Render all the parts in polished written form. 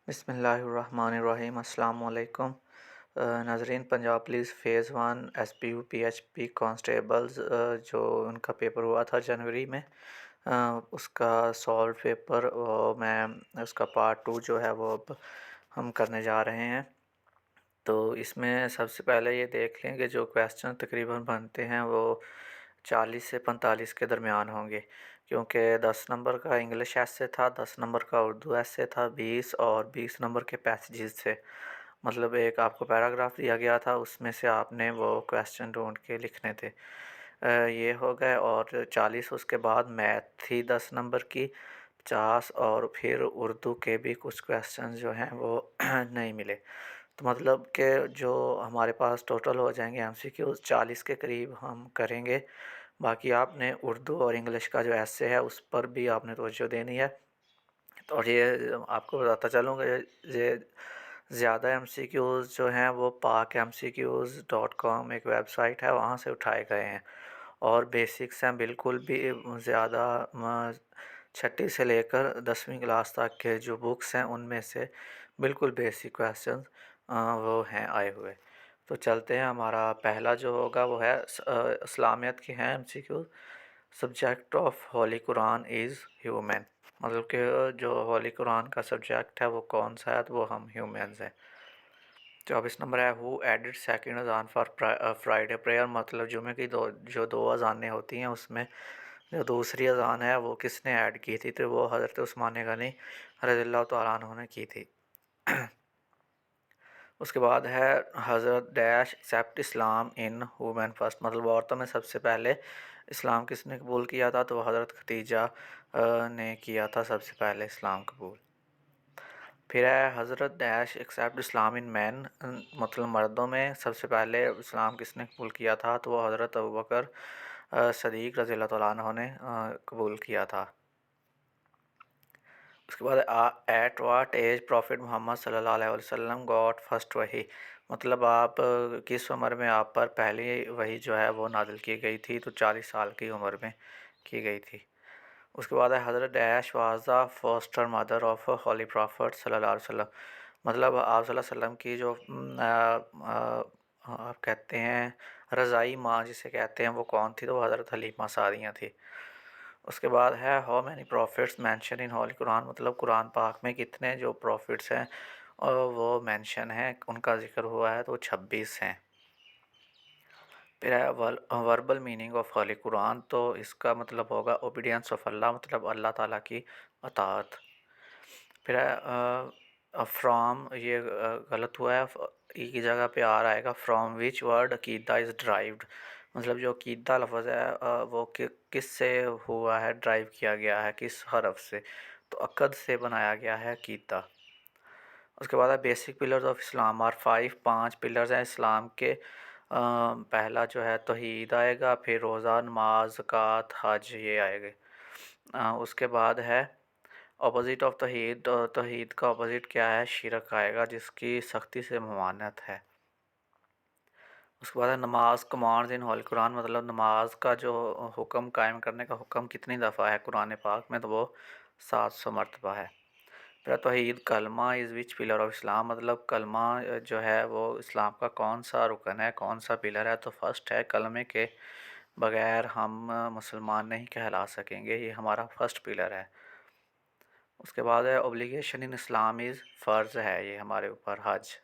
بسم اللہ الرحمن الرحیم۔ السلام علیکم ناظرین۔ Punjab police phase 1 S P U P H P constables جو ان کا پیپر ہوا تھا جنوری میں، اس کا سالو پیپر میں اس کا پارٹ 2 جو ہے وہ اب ہم کرنے جا رہے ہیں۔ تو اس میں سب سے پہلے یہ دیکھ لیں کہ جو کویسچن تقریباً بنتے ہیں وہ 40 سے 45 کے درمیان ہوں گے، کیونکہ 10 نمبر کا انگلش ایسے تھا، 10 نمبر کا اردو ایسے تھا، 20 نمبر کے پیسیجز تھے۔ مطلب ایک آپ کو پیراگراف دیا گیا تھا، اس میں سے آپ نے وہ کویسچن ڈھونڈ کے لکھنے تھے۔ یہ ہو گئے، اور 40 اس کے بعد میتھ تھی 10 نمبر کی، 50 اور پھر اردو کے بھی کچھ کویسچن جو ہیں وہ نہیں ملے۔ تو مطلب کہ جو ہمارے پاس ٹوٹل ہو جائیں گے ایم سی کیوز 40 کے قریب ہم کریں گے۔ باقی آپ نے اردو اور انگلش کا جو ایسے ہے اس پر بھی آپ نے توجہ دینی ہے۔ اور یہ آپ کو بتاتا چلوں کہ یہ زیادہ ایم سی کیوز جو ہیں وہ pakmcqs.com ایک ویب سائٹ ہے، وہاں سے اٹھائے گئے ہیں، اور بیسکس ہیں بالکل بھی زیادہ، چھٹی سے لے کر 10ویں کلاس تک کے جو بکس ہیں ان میں سے بالکل بیسک کویسچن وہ ہیں آئے ہوئے۔ تو چلتے ہیں، ہمارا پہلا جو ہوگا وہ ہے اسلامیت کی ہیں M C Q. Subject of holy Quran is human, مطلب کہ جو ہولی قرآن کا سبجیکٹ ہے وہ کون سا ہے، تو وہ ہم ہیومنز ہیں۔ 24 نمبر ہے ہو ایڈڈ سیکنڈ اذان فار فرائیڈے پریئر، مطلب جمعہ کی جو دو اذانیں ہوتی ہیں اس میں جو دوسری اذان ہے وہ کس نے ایڈ کی تھی، تو وہ حضرت عثمان غنی رضی اللہ تعالیٰ عنہ نے کی تھی۔ اس کے بعد ہے حضرت ڈیش ایکسیپٹ اسلام ان وومن فرسٹ، مطلب عورتوں میں سب سے پہلے اسلام کس نے قبول کیا تھا، تو حضرت خدیجہ نے کیا تھا سب سے پہلے اسلام قبول۔ پھر ہے حضرت ڈیش ایکسیپٹ اسلام ان مین، مطلب مردوں میں سب سے پہلے اسلام کس نے قبول کیا تھا، تو وہ حضرت ابوبکر صدیق رضی اللہ تعالیٰ عنہ نے قبول کیا تھا۔ اس کے بعد ایٹ واٹ ایج پروفٹ محمد صلی اللہ علیہ وسلم گاٹ فرسٹ وحی، مطلب آپ کس عمر میں آپ پر پہلی وحی جو ہے وہ نازل کی گئی تھی، تو 40 سال کی عمر میں کی گئی تھی۔ اس کے بعد ہے حضرت dash was the foster mother of holy prophet صلی اللہ علیہ وسلم، مطلب آپ صلی اللہ علیہ وسلم کی جو آپ کہتے ہیں رضائی ماں جسے کہتے ہیں وہ کون تھی، تو وہ حضرت حلیمہ سعدیہ تھی۔ اس کے بعد ہے how many prophets mention in holy Quran, مطلب قرآن پاک میں کتنے جو پروفٹس ہیں اور وہ مینشن ہیں، ان کا ذکر ہوا ہے، تو وہ 26 ہیں۔ پھر ہے وربل میننگ آف ہولی قرآن، تو اس کا مطلب ہوگا اوبیڈینس آف اللہ، مطلب اللہ تعالیٰ کی اطاعت۔ پھر ہے فرام، یہ غلط ہوا ہے، ای کی جگہ پہ آر آئے گا، فرام وچ ورڈ عقیدہ از ڈرائیوڈ، مطلب جو عقیدہ لفظ ہے وہ کس سے ہوا ہے، ڈرائیو کیا گیا ہے کس حرف سے، تو عقد سے بنایا گیا ہے عقیدہ۔ اس کے بعد ہے basic pillars of Islam are 5، 5 pillars ہیں اسلام کے۔ پہلا جو ہے توحید آئے گا، پھر روزہ، نماز، زکوٰۃ، حج، یہ آئے گا۔ اس کے بعد ہے اپوزٹ آف توحید، توحید کا اپوزٹ کیا ہے، شرک آئے گا جس کی سختی سے ممانعت ہے۔ اس کے بعد ہے نماز کمانڈز ان ہولی قرآن، مطلب نماز کا جو حکم قائم کرنے کا حکم کتنی دفعہ ہے قرآن پاک میں، تو وہ 700 مرتبہ ہے۔ پھر توحید کلمہ از وچ پلر آف اسلام، مطلب کلمہ جو ہے وہ اسلام کا کون سا رکن ہے، کون سا پلر ہے، تو فرسٹ ہے، کلمے کے بغیر ہم مسلمان نہیں کہلا سکیں گے، یہ ہمارا فرسٹ پلر ہے۔ اس کے بعد ہے اوبلیگیشن ان اسلام از، فرض ہے یہ ہمارے اوپر حج۔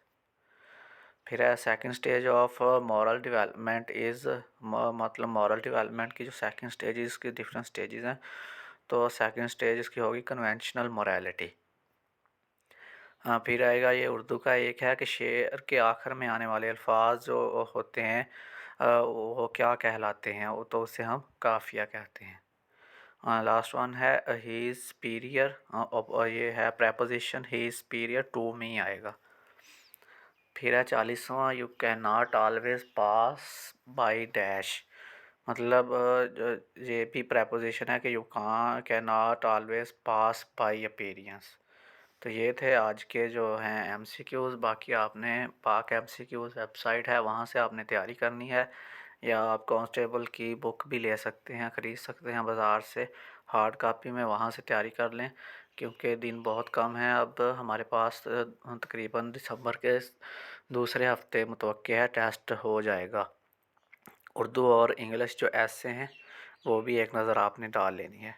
پھر ہے second stage of moral development is, مطلب مورل ڈیولپمنٹ کی جو سیکنڈ سٹیج اس کی ڈفرینٹ سٹیجز ہیں، تو سیکنڈ سٹیج اس کی ہوگی کنونشنل موریلٹی۔ پھر آئے گا یہ اردو کا ایک ہے کہ شعر کے آخر میں آنے والے الفاظ جو ہوتے ہیں وہ کیا کہلاتے ہیں، تو اسے ہم قافیہ کہتے ہیں۔ لاسٹ ون ہے ہی از سپیریئر، یہ ہے پریپوزیشن ہی از سپیریئر ٹو می آئے گا۔ پھر ہے 40واں you can not always pass by dash, مطلب یہ بھی پریپوزیشن ہے کہ you can not always pass by appearance. تو یہ تھے آج کے جو ہیں ایم سی کیوز۔ باقی آپ نے Pak M C Qs web site ہے، وہاں سے آپ نے تیاری کرنی ہے، یا آپ کانسٹیبل کی بک بھی لے سکتے ہیں، خرید سکتے ہیں بازار سے ہارڈ کاپی میں، وہاں سے تیاری کر لیں۔ کیونکہ دن بہت کم ہیں اب ہمارے پاس، تقریباً دسمبر کے دوسرے ہفتے متوقع ہے ٹیسٹ ہو جائے گا۔ اردو اور انگلش جو ایسے ہیں وہ بھی ایک نظر آپ نے ڈال لینی ہے۔